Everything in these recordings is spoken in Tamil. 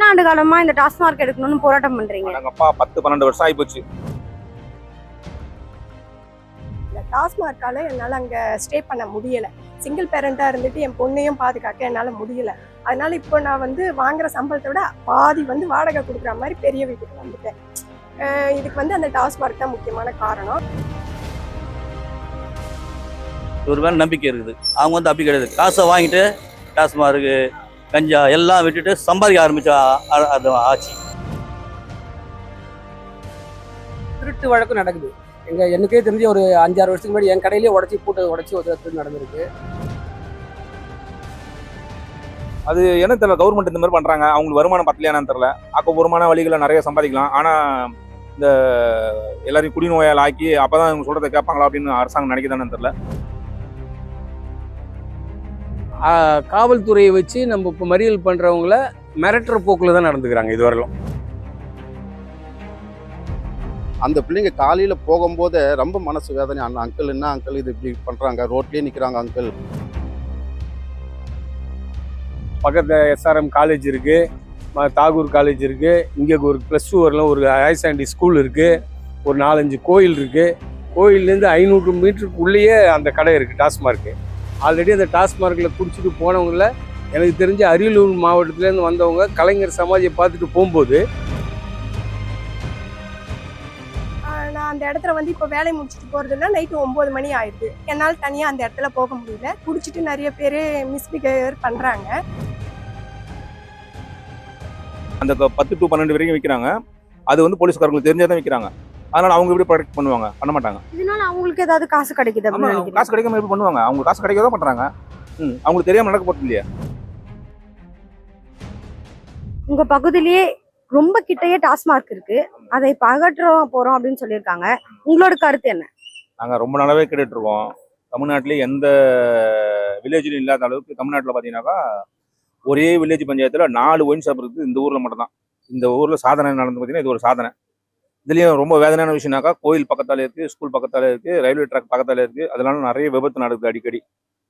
ஆண்டு காலமா இந்த டாஸ்மார்க் எடுக்கணும்னு போராட்டம் பண்றீங்க? நாங்கப்பா 10-12 வருஷம் ஆயிப்போச்சு. டாஸ்மார்க்கால என்னால் அங்கே ஸ்டே பண்ண முடியலை. சிங்கிள் பேரண்டாக இருந்துட்டு என் பொண்ணையும் பாதுகாக்க என்னால் முடியலை. அதனால இப்போ நான் வாங்குற சம்பளத்தை விட பாதி வாடகை கொடுக்குற மாதிரி பெரிய வீட்டுக்கு வந்துட்டேன். இதுக்கு அந்த டாஸ்மார்க் தான் முக்கியமான காரணம். ஒரு மேலே நம்பிக்கை இருக்குது. அவங்க அப்படி கிடையாது. காசை வாங்கிட்டு டாஸ்மார்க்கு கஞ்சா எல்லாம் விட்டுட்டு சம்பாதிக்க ஆரம்பிச்சா அது ஆச்சு. திருட்டு வழக்கம் நடக்குது. எனக்கே தெரிஞ்ச ஒரு 5-6 வருஷத்துக்கு முன்னாடி என் கடையிலேயே உடச்சி ஒரு திருட்டு நடந்திருக்கு. அது என்ன தெரியல, கவர்மெண்ட் இந்த மாதிரி பண்றாங்க. அவங்களுக்கு வருமானம் பத்தலையானு தெரியல. வருமான வழிகளை நிறைய சம்பாதிக்கலாம். ஆனா இந்த எல்லாரையும் குடிநோயால் ஆக்கி அப்பதான் இவங்க சொல்றதை கேட்பாங்களா அப்படின்னு அரசாங்கம் நினைக்குதானு தெரியல. காவல்துறையை வச்சு நம்ம இப்போ மறியல் பண்றவங்கள மிரட்டுற போக்குல தான் நடந்துக்கிறாங்க இதுவரையிலும். அந்த பிள்ளைங்க காலையில் போகும்போதே ரொம்ப மனசு வேதனை. அங்கிள் என்ன அங்கிள் இது இப்படி பண்ணுறாங்க, ரோட்லேயே நிற்கிறாங்க அங்கிள். பக்கத்தில் SRM காலேஜ் இருக்குது, தாகூர் காலேஜ் இருக்குது, இங்கே ஒரு +2 வரலாம் ஒரு ஹையர் செகண்டரி ஸ்கூல் இருக்குது, ஒரு 4-5 கோயில் இருக்குது. கோயிலேருந்து 500 மீட்டருக்குள்ளேயே அந்த கடை இருக்குது டாஸ்மார்க்கு. ஆல்ரெடி அந்த டாஸ்மார்க்கில் குடிச்சிட்டு போனவங்கள எனக்கு தெரிஞ்ச அரியலூர் மாவட்டத்துலேருந்து வந்தவங்க கலைஞர் சமாதியை பார்த்துட்டு போகும்போது நான் அந்த இடத்துல இப்போ வேலை முடிச்சுட்டு போகிறதுனா நைட்டு 9 மணி ஆயிடுது. என்னால் தனியாக அந்த இடத்துல போக முடியல. குடிச்சிட்டு நிறைய பேர் மிஸ்பிஹேவியர் பண்ணுறாங்க. அந்த 10 to 12 வரைக்கும் விற்கிறாங்க. அது போலீஸ்காரங்களுக்கு தெரிஞ்சாதான் விற்கிறாங்க. அதனால அவங்க எப்படி ப்ரொடெக்ட் பண்ணுவாங்க? பண்ண மாட்டாங்க. இதனால அவங்களுக்கு ஏதாவது காசு கிடைக்குது? காசு கிடைக்காம எப்படி பண்ணுவாங்க? அவங்க காசு கிடைக்கதான் பண்றாங்க. அவங்களுக்கு தெரியாம நடக்க போறது இல்லையா? உங்க பகுதியிலேயே ரொம்ப கிட்டையே டாஸ்மார்க் இருக்கு, அதை இப்ப அகற்ற போறோம் அப்படின்னு சொல்லியிருக்காங்க. உங்களோட கருத்து என்ன? நாங்க ரொம்ப நாளாவே கேட்டுட்டு இருக்கோம். தமிழ்நாட்டிலே எந்த வில்லேஜ்லையும் இல்லாத அளவுக்கு தமிழ்நாட்டில் பார்த்தீங்கன்னாக்கா ஒரே வில்லேஜ் பஞ்சாயத்தில் 4 ஒயின் ஷாப் இருக்குது. இந்த ஊரில் மட்டும்தான். இந்த ஊரில் சாதனை நடந்து பார்த்தீங்கன்னா இது ஒரு சாதனை. இதுலேயும் ரொம்ப வேதனையான விஷயம்னாக்கா கோயில் பக்கத்தாலே இருக்குது, ஸ்கூல் பக்கத்தாலே இருக்குது, ரயில்வே ட்ராக் பக்கத்தாலே இருக்குது. அதனால நிறைய விபத்து நடக்குது அடிக்கடி.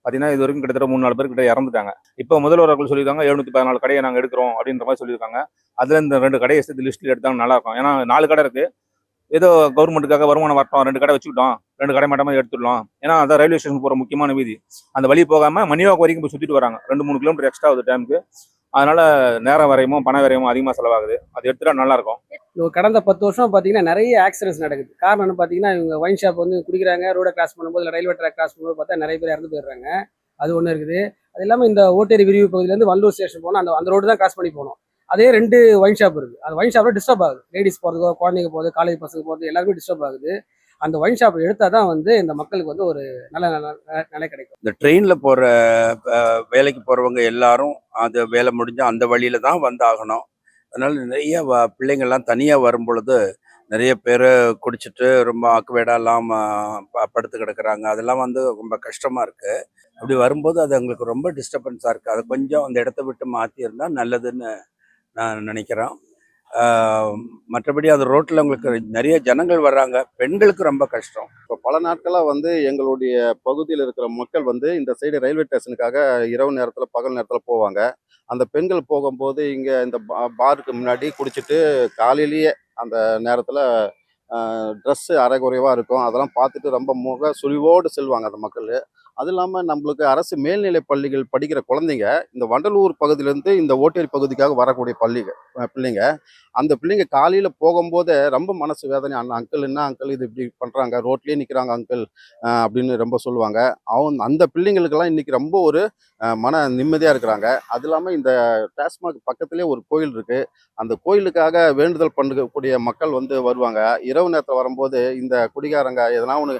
பார்த்தீங்கன்னா இது வரைக்கும் கிட்டத்தட்ட 3-4 பேர் கிட்ட இறந்துட்டாங்க. இப்போ முதல்வர்கள் சொல்லியிருக்காங்க 714 கடையை நாங்கள் எடுக்கிறோம் அப்படின்ற மாதிரி சொல்லியிருக்காங்க. அதில் இந்த 2 கடையை சேர்த்து லிஸ்ட்டில் எடுத்தாங்க நல்லா இருக்கும். ஏன்னா 4 கடை இருக்குது. ஏதோ கவர்மெண்ட்டுக்காக வருமானம் வரட்டும், 2 கடை வச்சுக்கிட்டோம், 2 கடை மட்டும் எடுத்துடலாம். ஏன்னா அதான் ரயில்வே ஸ்டேஷன் போகிற முக்கியமான வீதி. அந்த வழி போகாமல் மணிவாக்கு வரைக்கும் போய் சுற்றிட்டு வராங்க. 2-3 கிலோமீட்டர் எக்ஸ்ட்ரா ஆகுது டைமுக்கு. அதனால நேரம் வரையும் பண வரையும் அதிகமாக செலவாகுது. அது எடுத்துட்டா நல்லா இருக்கும். கடந்த 10 வருஷம் பார்த்தீங்கன்னா நிறைய ஆக்சிடென்ட்ஸ் நடக்குது. காரணம் பார்த்தீங்கன்னா இவங்க ஒயின் ஷாப் குடிக்கிறாங்க, ரோட கிராஸ் பண்ணும்போது இல்லை ரயில்வே ட்ராக் கிராஸ் பண்ணும்போது பார்த்தா நிறைய பேர் இறந்து போயிடுறாங்க. அது ஒன்று இருக்குது. அது இல்லாமல் இந்த ஓட்டேரி விரிவு பகுதியிலேருந்து வண்டலூர் ஸ்டேஷன் போனால் அந்த ரோடு தான் கிராஸ் பண்ணி போகணும். அதே 2 ஒயின் ஷாப் இருக்குது. அந்த ஒயின் ஷாப்பில் டிஸ்டர்ப் ஆகுது. லேடிஸ் போகிறதுக்கோ, குழந்தைங்க போகிறது, காலேஜ் பசங்க போகிறது எல்லாருமே டிஸ்டர்ப் ஆகுது. அந்த ஒயின் ஷாப் எடுத்தால் தான் இந்த மக்களுக்கு ஒரு நல்ல நிலை கிடைக்கும். இந்த ட்ரெயினில் போகிற வேலைக்கு போகிறவங்க எல்லாரும் அது வேலை முடிஞ்சால் அந்த வழியில் தான் வந்தாகணும். அதனால் நிறைய பிள்ளைங்கள்லாம் தனியாக வரும் பொழுது நிறைய பேர் குடிச்சிட்டு ரொம்ப ஆக்குவேடாலாம் படுத்து கிடக்குறாங்க. அதெல்லாம் ரொம்ப கஷ்டமாக இருக்குது. அப்படி வரும்போது அது அவங்களுக்கு ரொம்ப டிஸ்டர்பன்ஸாக இருக்குது. அதை கொஞ்சம் அந்த இடத்த விட்டு மாற்றியிருந்தால் நல்லதுன்னு நான் நினைக்கிறேன். மற்றபடி அது ரோட்டில் உங்களுக்கு நிறைய ஜனங்கள் வர்றாங்க, பெண்களுக்கு ரொம்ப கஷ்டம். இப்போ பல நாட்களாக எங்களுடைய பகுதியில் இருக்கிற மக்கள் இந்த சைடு ரயில்வே ஸ்டேஷனுக்காக இரவு நேரத்தில் பகல் நேரத்தில் போவாங்க. அந்த பெண்கள் போகும்போது இங்கே இந்த பாருக்கு முன்னாடி குடிச்சிட்டு காலையிலேயே அந்த நேரத்தில் ட்ரெஸ்ஸு அரைகுறைவாக இருக்கும். அதெல்லாம் பார்த்துட்டு ரொம்ப முக சுழிவோடு செல்வாங்க அந்த மக்கள். அது இல்லாமல் நம்மளுக்கு அரசு மேல்நிலை பள்ளிகள் படிக்கிற குழந்தைங்க இந்த வண்டலூர் பகுதியிலேருந்து இந்த ஓட்டேரி பகுதிக்காக வரக்கூடிய பிள்ளைங்க அந்த பிள்ளைங்க காலையில் போகும்போதே ரொம்ப மனசு வேதனை. அங்கிள் என்ன அங்கிள் இது இப்படி பண்ணுறாங்க, ரோட்லேயே நிற்கிறாங்க அங்கிள் அப்படின்னு ரொம்ப சொல்லுவாங்க. அந்த பிள்ளைங்களுக்கெல்லாம் இன்றைக்கி ரொம்ப ஒரு மன நிம்மதியாக இருக்கிறாங்க. அது இல்லாமல் இந்த டாஸ்மாக் பக்கத்துலேயே ஒரு கோயில் இருக்குது. அந்த கோயிலுக்காக வேண்டுதல் பண்ணக்கூடிய மக்கள் வருவாங்க. இரவு நேரத்தில் வரும்போது இந்த குடிகாரங்க எதனா ஒன்று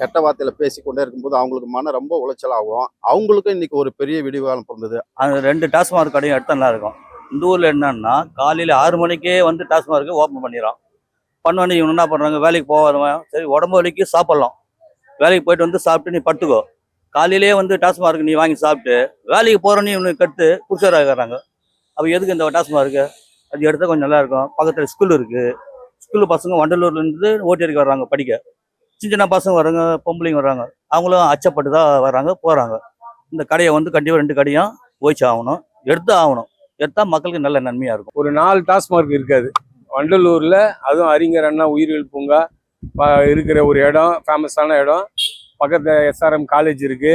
கெட்ட வார்த்தையில் பேசிக்கொண்டே இருக்கும்போது அவங்களுக்கு மன ரொம்ப உளைச்சல் ஆகும். அவங்களுக்கும் இன்னைக்கு ஒரு பெரிய விடிவுகாலம் பிறந்தது. அந்த 2 டாஸ்மார்க் கடையும் எடுத்தா நல்லா இருக்கும். இந்த ஊரில் என்னன்னா காலையில் 6 மணிக்கே டாஸ்மார்க்கு ஓப்பன் பண்ணிடுறான். பண்ணி இவங்க என்ன பண்ணுறாங்க, வேலைக்கு போகாதவன் சரி உடம்பு வலிக்கு சாப்பிட்லாம், வேலைக்கு போயிட்டு சாப்பிட்டு நீ படுத்துக்கோ. காலையிலேயே டாஸ்மார்க்கு நீ வாங்கி சாப்பிட்டு வேலைக்கு போகிறோன்னு இவனுக்கு கட்டு குடிச்சாராங்க. அப்போ எதுக்கு இந்த டாஸ்மார்க்கு? அது எடுத்தால் கொஞ்சம் நல்லா இருக்கும். பக்கத்தில் ஸ்கூல் இருக்குது. ஸ்கூலு பசங்க வண்டலூர்லேருந்து ஓட்டேரிக்கு வர்றாங்க படிக்க. சின்ன பசங்க வர்றாங்க, பொம்பளைங்க வர்றாங்க. அவங்களும் அச்சப்பட்டு தான் வர்றாங்க போகிறாங்க. இந்த கடையை கண்டிப்பாக 2 கடையும் போய்ச்சி ஆகணும், எடுத்து ஆகணும். எடுத்தால் மக்களுக்கு நல்ல நன்மையாக இருக்கும். ஒரு 4 டாஸ்மார்க் இருக்காது வண்டலூரில். அதுவும் அறிஞர் அண்ணா உயிரியல் பூங்கா இருக்கிற ஒரு இடம், ஃபேமஸான இடம். பக்கத்தில் எஸ்ஆர்எம் காலேஜ் இருக்குது,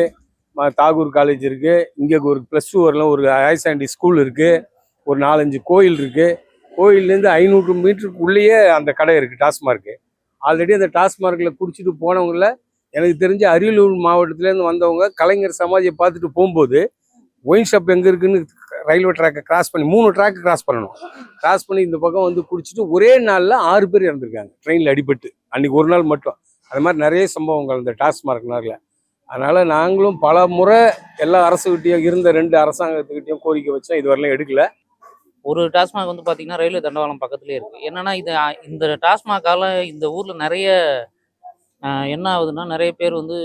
தாகூர் காலேஜ் இருக்குது, இங்கே ஒரு +2 வரலாம் ஒரு ஹையர் செகண்டரி ஸ்கூல் இருக்குது, ஒரு 4-5 கோயில் இருக்குது. கோயிலேருந்து 500 மீட்டருக்குள்ளேயே அந்த கடை இருக்குது டாஸ்மார்க்கு. ஆல்ரெடி அந்த டாஸ்மார்க்கில் குடிச்சிட்டு போனவங்கள எனக்கு தெரிஞ்ச அரியலூர் மாவட்டத்துலேருந்து வந்தவங்க கலைஞர் சமாதியை பார்த்துட்டு போகும்போது ஒயின் ஷாப் எங்கே இருக்குன்னு ரயில்வே ட்ராக்கை கிராஸ் பண்ணி 3 ட்ராக்கு கிராஸ் பண்ணணும். கிராஸ் பண்ணி இந்த பக்கம் வந்து குடிச்சிட்டு ஒரே நாளில் 6 பேர் இறந்துருக்காங்க ட்ரெயினில் அடிபட்டு. அன்றைக்கி ஒரு நாள் மட்டும். அது மாதிரி நிறைய சம்பவங்கள் இந்த டாஸ்மார்க்னால. அதனால் நாங்களும் பல முறை எல்லா அரசுகிட்டையும் இருந்த 2 அரசாங்கத்துக்கிட்டையும் கோரிக்கை வச்சோம், இதுவரையிலும் எடுக்கல. ஒரு டாஸ்மாக் வந்து பார்த்தீங்கன்னா ரயில்வே தண்டவாளம் பக்கத்துலேயே இருக்குது. என்னன்னா இந்த டாஸ்மாகால இந்த ஊரில் நிறைய என்ன ஆகுதுன்னா, நிறைய பேர் வந்து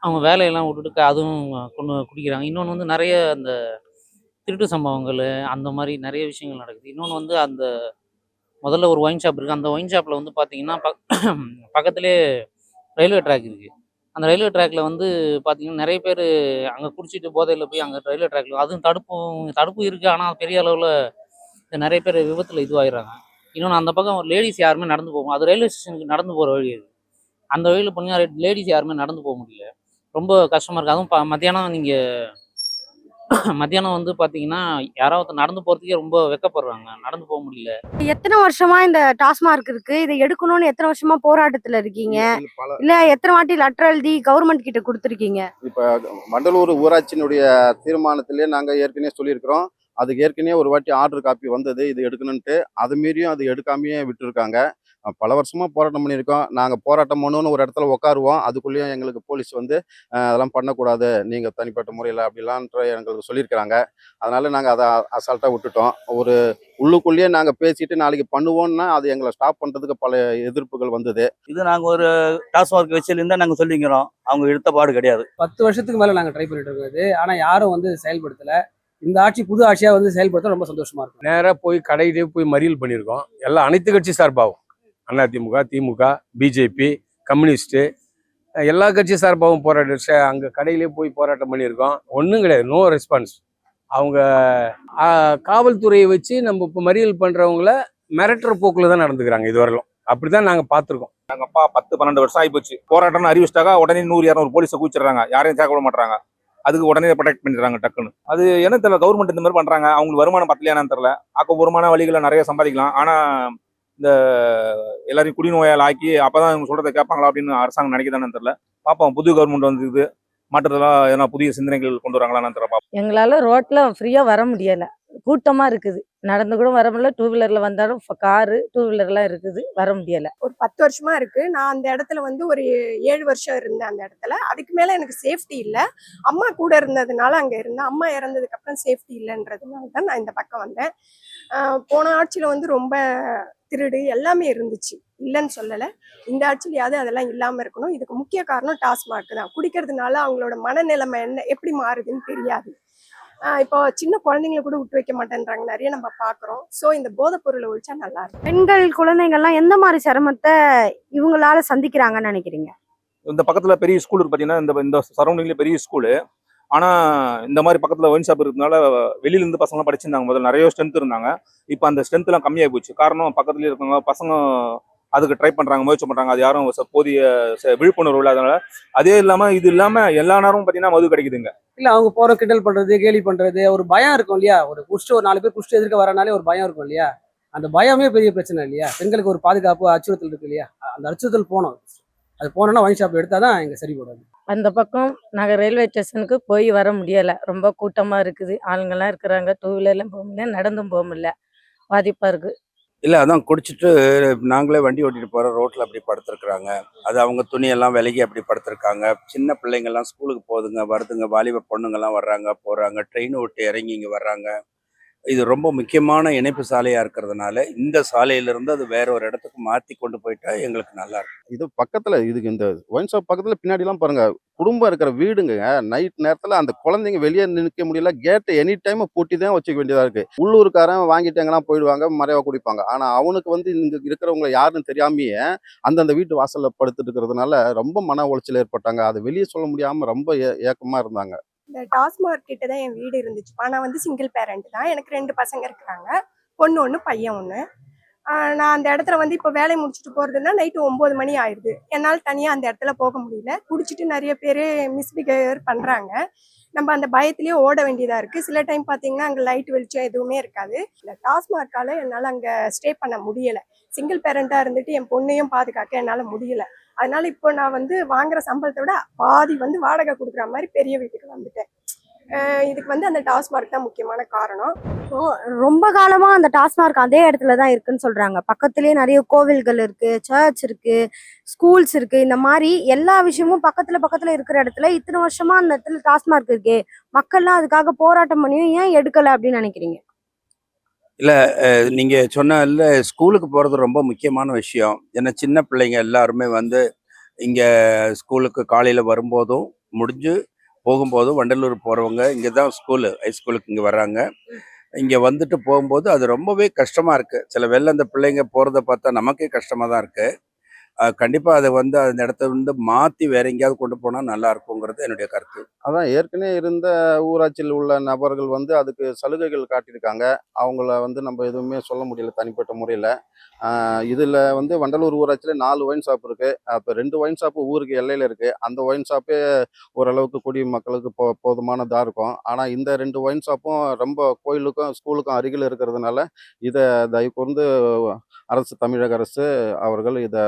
அவங்க வேலையெல்லாம் விட்டுட்டு அதுவும் கொண்டு குடிக்கிறாங்க. இன்னொன்று வந்து நிறைய அந்த திருட்டு சம்பவங்கள் அந்த மாதிரி நிறைய விஷயங்கள் நடக்குது. இன்னொன்று வந்து அந்த முதல்ல ஒரு ஒயின் ஷாப் இருக்குது. அந்த ஒயின் ஷாப்பில் வந்து பார்த்தீங்கன்னா பக்கத்துலேயே ரயில்வே ட்ராக் இருக்குது. அந்த ரயில்வே ட்ராக்ல வந்து பார்த்தீங்கன்னா நிறைய பேர் அங்கே குடிச்சிட்டு போதையில் போய் அங்கே ரயில்வே ட்ராக்ல அதுவும் தடுப்பு இருக்குது. ஆனால் பெரிய அளவில் நிறைய பேர் விபத்தில் இதுவாகிடுறாங்க. இன்னொன்று அந்த பக்கம் லேடிஸ் யாருமே நடந்து போகும். அது ரயில்வே ஸ்டேஷனுக்கு நடந்து போகிற வழி அது. அந்த வழியில் பார்த்தீங்கன்னா லேடிஸ் யாருமே நடந்து போக முடியல. ரொம்ப கஷ்டமாக இருக்குது. அதுவும் மத்தியானம் வந்து பார்த்தீங்கன்னா யாராவது நடந்து போகிறதுக்கே ரொம்ப வெக்கப்படுறாங்க. நடந்து போக முடியல. எத்தனை வருஷமா இந்த டாஸ்மார்க் இருக்கு? இதை எடுக்கணும்னு எத்தனை வருஷமா போராட்டத்துல இருக்கீங்க? இல்ல எத்தனை வாட்டி லெட்டர் எழுதி கவர்மெண்ட் கிட்ட கொடுத்துருக்கீங்க? இப்போ வண்டலூர் ஊராட்சியினுடைய தீர்மானத்திலே நாங்கள் ஏற்கனவே சொல்லியிருக்கிறோம். அதுக்கு ஏற்கனவே ஒரு வாட்டி ஆர்டர் காப்பி வந்தது இது எடுக்கணுன்ட்டு. அது மீறியும் அது எடுக்காமையே விட்டுருக்காங்க. பல வருஷமா போராட்டம் பண்ணியிருக்கோம். நாங்கள் போராட்டம் பண்ணணும்னு ஒரு இடத்துல உட்காருவோம். அதுக்குள்ளேயும் எங்களுக்கு போலீஸ் வந்து அதெல்லாம் பண்ணக்கூடாது, நீங்கள் தனிப்பட்ட முறையில் அப்படிலான்ற எங்களுக்கு சொல்லியிருக்கிறாங்க. அதனால நாங்கள் அதை அசால்ட்டாக விட்டுட்டோம். ஒரு உள்ளுக்குள்ளேயே நாங்கள் பேசிட்டு நாளைக்கு பண்ணுவோம்னா அது எங்களை ஸ்டாப் பண்ணுறதுக்கு பல எதிர்ப்புகள் வந்தது. இது நாங்கள் ஒரு டாஸ்மார்க் வச்சிருந்தா நாங்கள் சொல்லிக்கிறோம், அவங்க எடுத்த பாடு கிடையாது. 10 வருஷத்துக்கு மேலே நாங்கள் ட்ரை பண்ணிட்டு இருக்கோம். ஆனால் யாரும் வந்து செயல்படுத்தலை. இந்த ஆட்சி புது ஆட்சியாக வந்து செயல்படுத்த ரொம்ப சந்தோஷமா இருக்கும். நேராக போய் கடையிலே போய் மறியல் பண்ணியிருக்கோம். எல்லாம் அனைத்து கட்சி சார்பாகும். அதிமுக, திமுக, பிஜேபி, கம்யூனிஸ்ட்டு எல்லா கட்சி சார்பாகவும் போராட்ட அங்கே கடையிலே போய் போராட்டம் பண்ணியிருக்கோம். ஒன்றும் கிடையாது, நோ ரெஸ்பான்ஸ். அவங்க காவல்துறையை வச்சு நம்ம இப்போ மறியல் பண்ணுறவங்கள மிரட்டுற போக்கில் தான் நடந்துக்கிறாங்க இதுவரையிலும். அப்படி தான் நாங்கள் பார்த்துருக்கோம். நாங்கள் அப்பா 10-12 வருஷம் ஆகிப்போச்சு. போராட்டம்னு அறிவிச்சிட்டாக்கா உடனே 100-200 போலீஸை கூச்சிடுறாங்க. யாரையும் சேர்க்க விட மாட்டாங்க. அதுக்கு உடனே ப்ரொடெக்ட் பண்ணிடுறாங்க டக்குன்னு. அது என்ன தெரியல, கவர்மெண்ட் இந்த மாதிரி பண்ணுறாங்க. அவங்களுக்கு வருமானம் பத்தலையானு தெரியல. வருமான வழிகளை நிறைய சம்பாதிக்கலாம். ஆனால் இந்த எல்லாரையும் குடிநோயால் ஆக்கி அப்பதான் இவங்க சொல்றதை கேட்பாங்களா அப்படின்னு அரசாங்கம் நினைக்கதானு தெரியல. பாப்போம், புது கவர்மெண்ட் வந்துருக்குது, மாற்றத்தெல்லாம் எதனா புதிய சிந்தனைகள் கொண்டு வராங்களான்னு தெரியல. பாப்போம். எங்களால் ரோட்டில் ஃப்ரீயாக வர முடியலை, கூட்டமாக இருக்குது. நடந்து கூட வர முடியல. 2 வீலரில் வந்தாலும் காரு 2 வீலர்லாம் இருக்குது, வர முடியலை. ஒரு 10 வருஷமா இருக்கு. நான் அந்த இடத்துல வந்து ஒரு 7 வருஷம் இருந்தேன் அந்த இடத்துல. அதுக்கு மேல எனக்கு சேஃப்டி இல்லை. அம்மா கூட இருந்ததுனால அங்க இருந்தேன். அம்மா இறந்ததுக்கு அப்புறம் சேஃப்டி இல்லைன்றதுனால தான் நான் இந்த பக்கம் வந்தேன். போன ஆட்சியில வந்து ரொம்ப திருடு எல்லாமே இருந்துச்சு, இல்லைன்னு சொல்லலை. இந்த ஆட்சியிலையாவது அதெல்லாம் இல்லாமல் இருக்கணும். இதுக்கு முக்கிய காரணம் டாஸ்மார்க் தான். குடிக்கிறதுனால அவங்களோட மனநிலைமை எப்படி மாறுதுன்னு தெரியாது. இப்போ சின்ன குழந்தைங்களை கூட விட்டு வைக்க மாட்டேன்றாங்க, நிறைய நம்ம பார்க்குறோம். ஸோ இந்த போதைப் பொருளை ஒழிச்சா நல்லா இருக்கும். பெண்கள் குழந்தைங்கள்லாம் எந்த மாதிரி சிரமத்தை இவங்களால சந்திக்கிறாங்கன்னு நினைக்கிறீங்க? இந்த பக்கத்துல பெரிய ஸ்கூல் இருக்கு பார்த்தீங்கன்னா, இந்த சரௌண்டிங்லேயே பெரிய ஸ்கூலு. ஆனால் இந்த மாதிரி பக்கத்தில் ஒயின் ஷாப் இருக்கிறதுனால வெளியிலேருந்து பசங்களாம் படிச்சிருந்தாங்க. முதல்ல நிறைய ஸ்ட்ரென்த் இருந்தாங்க. இப்போ அந்த ஸ்ட்ரென்த்லாம் கம்மியாகி போச்சு. காரணம் பக்கத்துலேயே இருக்கவங்க பசங்க அதுக்கு ட்ரை பண்ணுறாங்க, முயற்சி பண்ணுறாங்க. அது யாரும் போதிய விழிப்புணர்வு இல்லாதனால. அதே இல்லாமல் இது இல்லாமல் எல்லா நேரமும் பார்த்தீங்கன்னா மது கிடைக்குதுங்க. இல்லை, அவங்க போகிற கிண்டல் பண்ணுறது, கேலி பண்ணுறது, ஒரு பயம் இருக்கும் இல்லையா? ஒரு குடிச்சிட்டு ஒரு 4 பேர் குடிச்சிட்டு எதிர்க்க வரனாலே ஒரு பயம் இருக்கும் இல்லையா? அந்த பயமே பெரிய பிரச்சனை இல்லையா? பெண்களுக்கு ஒரு பாதுகாப்பு அச்சுறுத்தல் இருக்கு இல்லையா? அந்த அச்சுறுத்தல் போனோம். அது போனோன்னா ஒயின் ஷாப் எடுத்தால் தான் இங்கே சரி போடாது. அந்த பக்கம் நாங்கள் ரயில்வே ஸ்டேஷனுக்கு போய் வர முடியலை, ரொம்ப கூட்டமாக இருக்குது. ஆளுங்கள்லாம் இருக்கிறாங்க. 2 வீலர்லையும் போக முடியல, நடந்தும் போக முடியல, பாதிப்பாக இருக்குது. இல்லை, அதான் குடிச்சிட்டு நாங்களே வண்டி ஓட்டிட்டு போகிற ரோட்டில் அப்படி படுத்துருக்குறாங்க. அது அவங்க துணியெல்லாம் விலகி அப்படி படுத்துருக்காங்க. சின்ன பிள்ளைங்கள்லாம் ஸ்கூலுக்கு போகுதுங்க, வருதுங்க. வாலிப பொண்ணுங்கள்லாம் வர்றாங்க, போகிறாங்க. ட்ரெயின் விட்டு இறங்கி இங்கே வர்றாங்க. இது ரொம்ப முக்கியமான இணைப்பு சாலையாக இருக்கிறதுனால இந்த சாலையிலிருந்து அது வேற ஒரு இடத்துக்கு மாற்றி கொண்டு போயிட்டா எங்களுக்கு நல்லா இருக்கும். இது பக்கத்தில் இதுக்கு இந்த ஒயின் ஷாப் பக்கத்தில் பின்னாடிலாம் பாருங்க, குடும்பம் இருக்கிற வீடுங்க. நைட் நேரத்தில் அந்த குழந்தைங்க வெளியே நிற்க முடியல. கேட்டை எனி டைம் பூட்டி தான் வச்சுக்க வேண்டியதாக இருக்கு. உள்ளூர்காரன் வாங்கிட்டாங்கன்னா போயிடுவாங்க, மறைவா குடிப்பாங்க. ஆனால் அவனுக்கு வந்து இங்கே இருக்கிறவங்க யாருன்னு தெரியாமையே அந்தந்த வீட்டு வாசலில் படுத்துட்டு இருக்கிறதுனால ரொம்ப மன உளைச்சல் ஏற்பட்டாங்க. அதை வெளியே சொல்ல முடியாமல் ரொம்ப ஏக்கமாக இருந்தாங்க. இந்த டாஸ்மார்க் கிட்ட தான் என் வீடு இருந்துச்சுப்பா. நான் வந்து சிங்கிள் பேரண்ட் தான். எனக்கு 2 பசங்க இருக்கிறாங்க. பொண்ணு 1, பையன் 1. நான் அந்த இடத்துல வந்து இப்போ வேலையை முடிச்சுட்டு போகிறதுனா நைட்டு 9 மணி ஆயிடுது. என்னால் தனியாக அந்த இடத்துல போக முடியல. குடிச்சிட்டு நிறைய பேர் மிஸ்பிஹேவியர் பண்ணுறாங்க. நம்ம அந்த பயத்திலேயே ஓட வேண்டியதாக இருக்குது. சில டைம் பார்த்தீங்கன்னா அங்கே லைட் வெளிச்சம் எதுவுமே இருக்காது. இந்த டாஸ்மார்க்கால் என்னால் அங்கே ஸ்டே பண்ண முடியலை. சிங்கிள் பேரண்ட்டாக இருந்துட்டு என் பொண்ணையும் பாதுகாக்க என்னால் முடியலை. அதனால இப்போ நான் வந்து வாங்குற சம்பளத்தை விட பாதி வந்து வாடகை கொடுக்குற மாதிரி பெரிய வீட்டுக்கு வந்துட்டேன். இதுக்கு வந்து அந்த டாஸ்மார்க் தான் முக்கியமான காரணம். ரொம்ப காலமா அந்த டாஸ்மார்க் அதே இடத்துல தான் இருக்குன்னு சொல்றாங்க. பக்கத்துலயே நிறைய கோவில்கள் இருக்கு, சர்ச் இருக்கு, ஸ்கூல்ஸ் இருக்கு. இந்த மாதிரி எல்லா விஷயமும் பக்கத்துல இருக்கிற இடத்துல இத்தனை வருஷமா அந்த இடத்துல டாஸ்மார்க் இருக்கே, மக்கள்லாம் அதுக்காக போராட்டம் பண்ணியும் ஏன் எடுக்கல அப்படின்னு நினைக்கிறீங்க? நீங்க சொன்ன ஸ்கூலுக்கு போறது ரொம்ப முக்கியமான விஷயம். ஏன்னா சின்ன பிள்ளைங்க எல்லாருமே வந்து இங்க ஸ்கூலுக்கு காலையில வரும்போதும் முடிஞ்சு போகும்போதும் வண்டலூர் போறவங்க இங்கே தான் ஹைஸ்கூலுக்கு இங்கே வர்றாங்க. இங்கே வந்துட்டு போகும்போது அது ரொம்பவே கஷ்டமா இருக்கு. சில வேளை அந்த பிள்ளைங்க போறத பார்த்தா நமக்கே கஷ்டமா தான் இருக்கு. கண்டிப்பா அதை வந்து அந்த இடத்த வந்து மாத்தி வேற எங்கேயாவது கொண்டு போனா நல்லா இருக்குங்கிறது என்னுடைய கருத்து. அதான் ஏற்கனவே இருந்த ஊராட்சியில் உள்ள நபர்கள் வந்து அதுக்கு சலுகைகள் காட்டியிருக்காங்க. அவங்கள வந்து நம்ம எதுவுமே சொல்ல முடியல தனிப்பட்ட முறையில். இதில் வந்து வண்டலூர் ஊராட்சியில் 4 ஒயின் ஷாப் இருக்குது. அப்போ 2 ஒயின் ஷாப்பு ஊருக்கு எல்லையில் இருக்குது. அந்த ஒயின் ஷாப்பே ஓரளவுக்கு குடி மக்களுக்கு போதுமானதாக இருக்கும். ஆனால் இந்த 2 ஒயின் ஷாப்பும் ரொம்ப கோயிலுக்கும் ஸ்கூலுக்கும் அருகில் இருக்கிறதுனால இதை தயவு கூர்ந்து தமிழக அரசு அவர்கள் இதை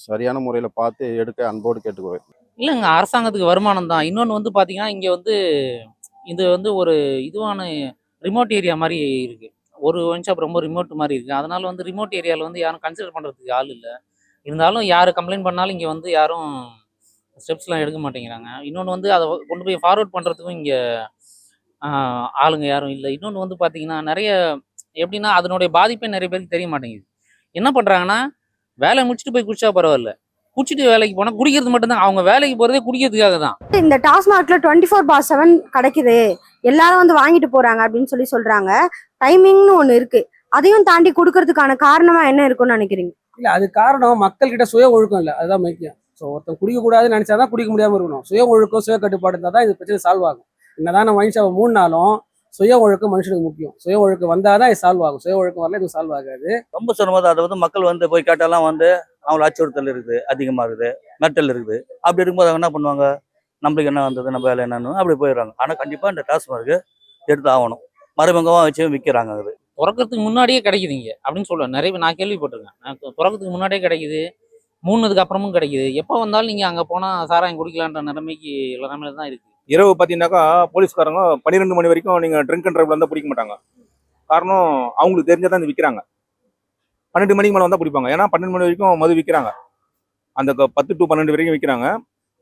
சரியான முறையில் பார்த்து எடுக்க அன்போடு கேட்டுக்குவேன். இல்லைங்க, அரசாங்கத்துக்கு வருமானம் தான். இன்னொன்று வந்து பார்த்தீங்கன்னா இங்கே வந்து இது வந்து ஒரு இதுவான ரிமோட் ஏரியா மாதிரி இருக்கு. ஒரு ஒயின் ஷாப் ரொம்ப ரிமோட் மாதிரி இருக்கு. அதனால வந்து ரிமோட் ஏரியாவில் வந்து யாரும் கன்சிடர் பண்ணுறதுக்கு ஆள் இல்லை. இருந்தாலும் யார் கம்ப்ளைண்ட் பண்ணாலும் இங்கே வந்து யாரும் ஸ்டெப்ஸ்லாம் எடுக்க மாட்டேங்கிறாங்க. இன்னொன்று வந்து அதை கொண்டு போய் ஃபார்வர்ட் பண்ணுறதுக்கும் இங்கே ஆளுங்க யாரும் இல்லை. இன்னொன்று வந்து பார்த்தீங்கன்னா நிறைய எப்படின்னா அதனுடைய பாதிப்பே நிறைய பேருக்கு தெரிய மாட்டேங்குது. என்ன பண்ணுறாங்கன்னா வேலை முடிச்சுட்டு போய் குடிச்சா பரவாயில்ல, குடிச்சிட்டு வேலைக்கு போனால் குடிக்கிறது மட்டும்தான். அவங்க வேலைக்கு போகிறதே குடிக்கிறதுக்காக தான். இந்த டாஸ்மார்க்ல 24/7 கிடைக்குது, எல்லாரும் வந்து வாங்கிட்டு போறாங்க அப்படின்னு சொல்றாங்க. டைமிங்னு ஒண்ணு இருக்கு, அதையும் தாண்டி கொடுக்கறதுக்கான காரணமா என்ன இருக்கும்னு நினைக்கிறீங்க? இல்ல, அது காரணம் மக்கள் கிட்ட சுய ஒழுக்கம் இல்லை, அதுதான் முக்கியம். ஸோ ஒருத்தன் குடிக்க கூடாதுன்னு நினைச்சாதான் குடிக்க முடியாம இருக்கணும். சுய ஒழுக்கம் சுய கட்டுப்பாடு இருந்தால் தான் இது பிரச்சனை சால்வ் ஆகும். என்னதான் நம்ம ஒயின் ஷாப்பை மூடினாலும் சுய ஒழுக்கம் மனுஷனுக்கு முக்கியம். சுய ஒழுக்கம் வந்தாதான் இது சால்வ் ஆகும். சுய ஒழுக்கம் வரல இது சால்வ் ஆகாது. ரொம்ப சொன்னபோது அதை வந்து மக்கள் வந்து போய் கேட்டாலாம் வந்து அவங்கள அச்சுறுத்தல் இருக்குது, அதிகமாக இருக்குது, மெட்டல் இருக்குது. அப்படி இருக்கும்போது அவங்க என்ன பண்ணுவாங்க, நம்மளுக்கு என்ன வந்தது, நம்ம வேலை என்னன்னு அப்படி போயிடுறாங்க. ஆனால் கண்டிப்பாக இந்த டாஸ்மார்க்கு எடுத்து ஆகணும். மறைமுகமாக வச்சு விற்கிறாங்க. அது திறக்கிறதுக்கு முன்னாடியே கிடைக்குதுங்க அப்படின்னு சொல்லுவேன். நிறைய நான் கேள்விப்பட்டிருக்கேன். திறக்கிறதுக்கு முன்னாடியே கிடைக்குது, மூணுனதுக்கு அப்புறமும் கிடைக்குது. எப்போ வந்தாலும் நீங்கள் அங்கே போனால் சாராயம் குடிக்கலான்ற நிலைமையில தான் இருக்குது. இரவு பார்த்தீங்கன்னாக்கா போலீஸ்காரங்க 12 மணி வரைக்கும் நீங்கள் ட்ரிங்க் அண்ட் ட்ரைவ்ல இருந்தால் பிடிக்க மாட்டாங்க. காரணம் அவங்களுக்கு தெரிஞ்சதான் இந்த விற்கிறாங்க. 12 மணிக்கு மேலே வந்தால் பிடிப்பாங்க. ஏன்னா 12 மணி வரைக்கும் மது விற்கிறாங்க. அந்த 10 to 12 வரைக்கும் விற்கிறாங்க.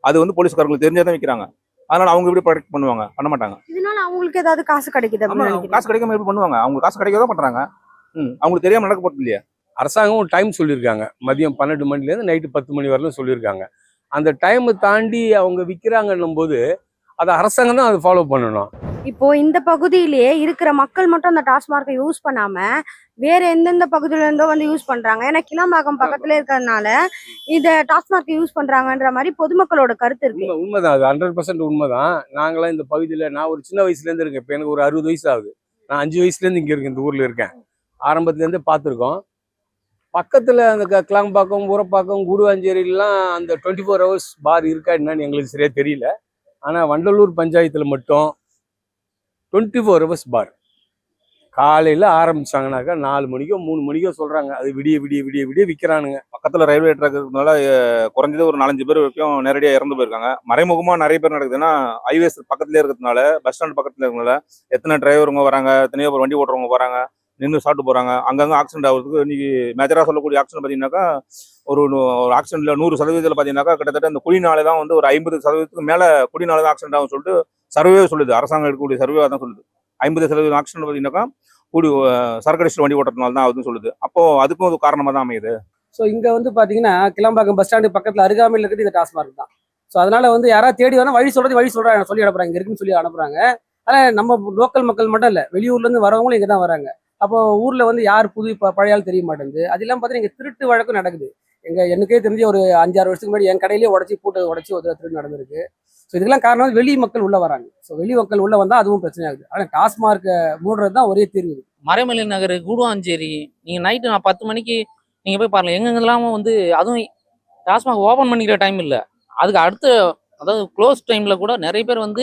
அது வந்து போலீஸ்காரங்களுக்கு தெரிஞ்சதான் விற்கிறாங்க. அதனால அவங்க எப்படி ப்ரொடெக்ட் பண்ணுவாங்க? பண்ண மாட்டாங்க. இதனால அவங்களுக்கு ஏதாவது காசு கிடைக்குது அப்படின்னு நினைக்கிறீங்க? காசு கிடைக்காம எப்படி பண்ணுவாங்க? அவங்க காசு கிடைக்கதான் பண்றாங்க. அவங்களுக்கு தெரியாம நடக்க போறது இல்லையா? அரசாங்கம் ஒரு டைம் சொல்லியிருக்காங்க. மதியம் 12 மணிலேருந்து நைட்டு 10 மணி வரலும் சொல்லியிருக்காங்க. அந்த டைமை தாண்டி அவங்க விற்கிறாங்கன்னும் போது அதை அரசாங்கம் தான் அதை ஃபாலோ பண்ணணும். இப்போ இந்த பகுதியிலேயே இருக்கிற மக்கள் மட்டும் அந்த டாஸ்மார்க்கை யூஸ் பண்ணாம வேற எந்தெந்த பகுதியில இருந்தோ வந்து யூஸ் பண்றாங்க. ஏன்னா கிளம்பாக்கம் பக்கத்துல இருக்கிறதுனால இத டாஸ்மார்க்கை யூஸ் பண்றாங்கன்ற மாதிரி பொதுமக்களோட கருத்து இருக்கு. உண்மைதான், அது 100% உண்மைதான். நாங்களாம் இந்த பகுதியில் நான் ஒரு சின்ன வயசுலேருந்து இருக்கேன். இப்போ எனக்கு ஒரு 60 வயசு ஆகுது. நான் 5 வயசுலேருந்து இங்கே இருக்கேன், இந்த ஊரில் இருக்கேன். ஆரம்பத்துலேருந்து பார்த்துருக்கோம். பக்கத்தில் அந்த கிளாம்பாக்கம், ஊரப்பாக்கம், கூடுவாஞ்சேரியிலாம் அந்த 24 hours பார் இருக்கா என்னன்னு எங்களுக்கு சரியாக தெரியல. ஆனால் வண்டலூர் பஞ்சாயத்தில் மட்டும் 24 hours பார். காலையில் ஆரம்பிச்சாங்கனாக்கா 4 மணிக்கோ 3 மணிக்கோ சொல்கிறாங்க. அது விடிய விடிய விடிய விடிய விற்கிறானுங்க. பக்கத்தில் ரயில்வே ட்ராக் இருக்கிறதுனால குறைஞ்சது ஒரு 4-5 பேர் வரைக்கும் நேரடியாக இறந்து போயிருக்காங்க. மறைமுகமாக நிறைய பேர் நடக்குதுன்னா ஹைவேஸ் பக்கத்துலேயே இருக்கிறதுனால, பஸ் ஸ்டாண்ட் பக்கத்தில் இருக்கிறதுனால எத்தனை டிரைவருங்க வராங்க, எத்தனையோ பேர் வண்டி ஓட்டுறவங்க வராங்க, நின்று சாப்பிட்டு போகிறாங்க. அங்கங்கே ஆக்சிடென்ட் ஆகிறதுக்கு இன்னைக்கு மேஜராக சொல்லக்கூடிய ஆக்சிடென்ட் பார்த்தீங்கன்னாக்கா ஒரு ஆக்சிடென்ட்ல 100% பார்த்தீங்கன்னாக்கா கிட்டத்தட்ட இந்த குடினாலே தான் வந்து ஒரு 50% மேலே குடினால தான் ஆக்சிடென்ட் ஆகும் சொல்லிட்டு சர்வே சொல்லுது. அரசாங்கம் எடுக்கக்கூடிய சர்வே தான் சொல்லுது. 50% ஆக்சிடென்ட் பார்த்தீங்கன்னாக்கா கூடி சரக்கடிச்சு வண்டி ஓட்டுறதுனால தான் ஆகுதுன்னு சொல்லுது. அப்போ அதுக்கும் ஒரு காரணமாக தான் அமையுது. ஸோ இங்கே வந்து பார்த்தீங்கன்னா கிளம்பாக்கம் பஸ் ஸ்டாண்டு பக்கத்தில் அருகாமையில் இருக்கிறது இந்த டாஸ்மார்க் தான். ஸோ அதனால வந்து யாராவது தேடி வேணா வழி சொல்கிறாங்க, சொல்லி அனுப்புறாங்க, இங்கே இருக்குன்னு சொல்லி அனுப்புறாங்க. ஆனால் நம்ம லோக்கல் மக்கள் மட்டும் இல்லை, வெளியூர்லேருந்து வரவங்களும் இங்கே தான் வராங்க. அப்போ ஊரில் வந்து யார் புது பழையால் தெரிய மாட்டேங்குது. அது இல்லாமல் பார்த்தீங்கன்னா இங்கே திருட்டு வழக்கம் நடக்குது. எனக்கே தெரிஞ்ச ஒரு 5-6 வருஷத்துக்கு முன்னாடி என் கடையிலேயே உடச்சி ஒரு திருடு நடந்திருக்கு. ஸோ இதுக்கெல்லாம் காரணம் வந்து வெளி மக்கள் உள்ள வராங்க. ஸோ வெளி மக்கள் உள்ள வந்தால் அதுவும் பிரச்சனை ஆகுது. ஆனால் டாஸ்மார்க்கை மூடுறது தான் ஒரே தீர்வு. மறைமலை நகர், கூடுவாஞ்சேரி, நீங்கள் நைட்டு நான் 10 மணிக்கு நீங்கள் போய் பாருங்கள். எங்கெங்கெல்லாம் வந்து அதுவும் டாஸ்மாக் ஓப்பன் பண்ணிக்கிற டைம் இல்லை, அதுக்கு அடுத்த அதாவது க்ளோஸ் டைமில் கூட நிறைய பேர் வந்து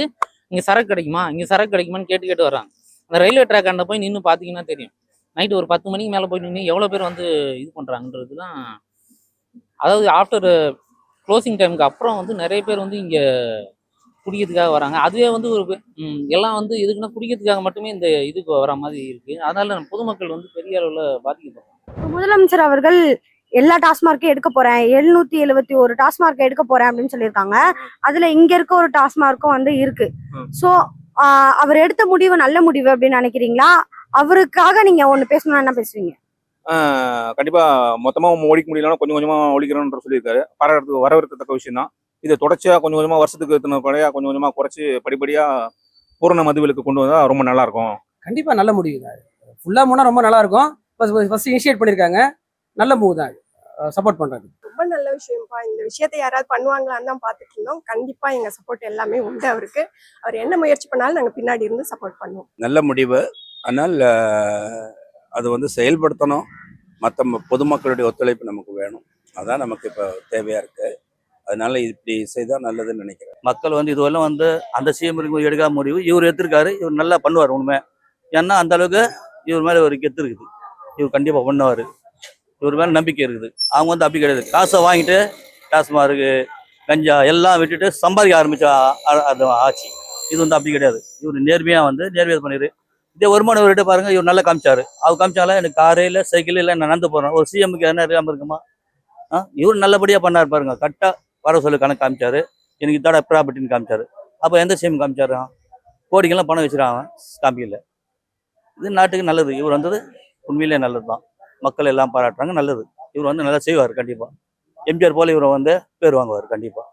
இங்கே சரக்கு கிடைக்குமான்னு கேட்டு வர்றாங்க. அந்த ரயில்வே ட்ராக் அண்ட போய் நின்று பார்த்தீங்கன்னா தெரியும். நைட்டு ஒரு 10 மணிக்கு மேலே போய் நின்று எவ்வளோ பேர் வந்து இது பண்ணுறாங்கன்றதுலாம், அதாவது ஆஃப்டர் க்ளோசிங் டைமுக்கு அப்புறம் வந்து நிறைய பேர் வந்து இங்கே குடிக்கிறதுக்காக வராங்க. அதுவே வந்து ஒரு எல்லாம் வந்து எதுக்குன்னா குடிக்கிறதுக்காக மட்டுமே இந்த இதுக்கு வர மாதிரி இருக்கு. அதனால பொதுமக்கள் வந்து பெரிய அளவில் பாதிக்கப்படுறாங்க. முதலமைச்சர் அவர்கள் எல்லா டாஸ்மார்க்கையும் எடுக்க போறேன், 771 டாஸ்மார்க்கை எடுக்க போறேன் அப்படின்னு சொல்லியிருக்காங்க. அதுல இங்க இருக்க ஒரு டாஸ்மார்க்கும் வந்து இருக்கு. சோ அவர் எடுத்த முடிவு நல்ல முடிவு அப்படின்னு நினைக்கிறீங்களா? அவருக்காக நீங்க ஒண்ணு பேசணும்னா என்ன பேசுவீங்க? கண்டிப்பா மொத்தமா ஒழிக்க முடியலன்னா கொஞ்சம் கொஞ்சமா ஒழிக்கிறோன்ற சொல்லியிருக்காரு. வரவேற்கத்தக்க விஷயம் தான். இதை தொடர்ச்சியா கொஞ்சம் கொஞ்சமா வருஷத்துக்கு எத்தனை படையா கொஞ்சம் கொஞ்சமா குறைச்சி படிப்படியா பூரண மதுவிலக்கு கொண்டு வந்தா ரொம்ப நல்லா இருக்கும். கண்டிப்பா நல்ல முடிவு தான். ஃபுல்லா போனா ரொம்ப நல்லா இருக்கும். ஃபர்ஸ்ட் இனிஷியேட் பண்ணிருக்காங்க, நல்ல மூவ் தான். சப்போர்ட் பண்றாங்க. ரொம்ப நல்ல விஷயம்ப்பா. இந்த விஷயத்தை யாராவது பண்ணுவாங்களான்னு தான் பார்த்துட்டு இருந்தோம். கண்டிப்பா எங்க சப்போர்ட் எல்லாமே உண்டு அவருக்கு. அவர் என்ன முயற்சி பண்ணாலும் நாங்க பின்னாடி இருந்து சப்போர்ட் பண்ணுவோம். நல்ல முடிவு. ஆனால் அது வந்து செயல்படுத்தணும். மற்ற பொதுமக்களுடைய ஒத்துழைப்பு நமக்கு வேணும். அதான் நமக்கு இப்போ தேவையா இருக்கு. அதனால இப்படி செய்தால் நல்லதுன்னு நினைக்கிறேன். மக்கள் வந்து இதுவெல்லாம் வந்து அந்த சிஎம் எடுக்காம முடிவு இவர் எடுத்திருக்காரு. இவர் நல்லா பண்ணுவார் உண்மை. ஏன்னா அந்த அளவுக்கு இவர் மேலே ஒரு கெத்து இருக்குது. இவர் கண்டிப்பாக பண்ணுவார். இவர் மேலே நம்பிக்கை இருக்குது. அவங்க வந்து அப்படி கிடையாது. காசை வாங்கிட்டு டாஸ்மார்க்கு, கஞ்சா எல்லாம் விட்டுட்டு சம்பாதிக்க ஆரம்பிச்ச அது ஆச்சு. இது வந்து அப்படி கிடையாது. இவர் நேர்மையாக பண்ணிடு. இதே வருமானம் இவர்கிட்ட பாருங்க, இவர் நல்லா காமிச்சாரு. அவர் காமிச்சாலும் எனக்கு காரே இல்லை, சைக்கிள் இல்லை, நான் நடந்து போகிறேன். ஒரு சிஎம்க்கு என்ன இருக்காமல் இருக்குமா? இவர் நல்லபடியாக பண்ணார் பாருங்க. கரெக்டாக வர சொல்லு கணக்கு காமிச்சாரு. எனக்கு இதோட ப்ராப்பர்ட்டின்னு காமிச்சாரு. அப்போ எந்த சிஎம் காமிச்சாரு? கோடிக்கெல்லாம் பணம் வச்சுருக்காங்க, காமிக்கல. இது நாட்டுக்கு நல்லது. இவர் வந்தது உண்மையிலே நல்லது தான். மக்கள் எல்லாம் பாராட்டுறாங்க, நல்லது. இவர் வந்து நல்லா செய்வார் கண்டிப்பாக. எம்ஜிஆர் போல இவரை வந்து பேர் வாங்குவார் கண்டிப்பாக.